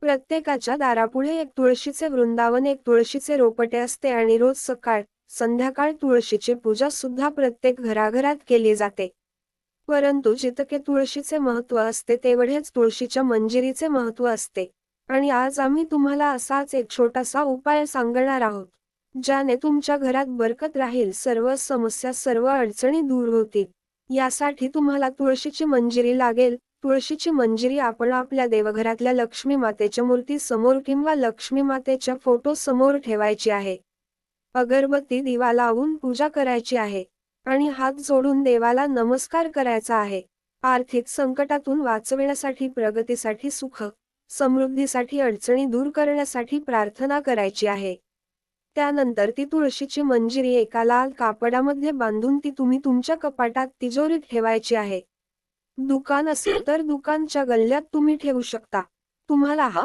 प्रत्येकाच्या दारापुढे एक तुळशीचे वृंदावन, एक तुळशीचे रोपटे असते आणि रोज सकाळ संध्याकाळ तुळशीची पूजा सुद्धा प्रत्येक घराघरात केली जाते. परंतु जितके तुळशीचे महत्त्व असते तेवढेच तुळशीच्या मंजिरीचे महत्त्व असते. आणि आज आम्ही तुम्हाला असाच एक छोटासा उपाय सांगणार आहोत, ज्याने तुमच्या घरात बरकत राहील, सर्व समस्या, सर्व अडचणी दूर होतील. यासाठी तुम्हाला तुळशीची मंजिरी लागेल. तुळशीची मंजिरी आपण आपल्या देवघरातल्या लक्ष्मी मातेच्या मूर्ती समोर किंवा लक्ष्मी मातेच्या फोटो समोर ठेवायची आहे. अगरबत्ती दिवा लावून पूजा करायची आहे आणि हात जोडून देवाला नमस्कार करायचा आहे. आर्थिक संकटातून वाचविण्यासाठी, प्रगतीसाठी, सुख समृद्धीसाठी, अडचणी दूर करण्यासाठी प्रार्थना करायची आहे. त्यानंतर ती तुळशीची मंजिरी एका लाल कापडामध्ये बांधून ती तुम्ही तुमच्या कपाटात, तिजोरीत ठेवायची आहे. दुकान असेल तर दुकानच्या गल्ल्यात तुम्ही ठेवू शकता. तुम्हाला हा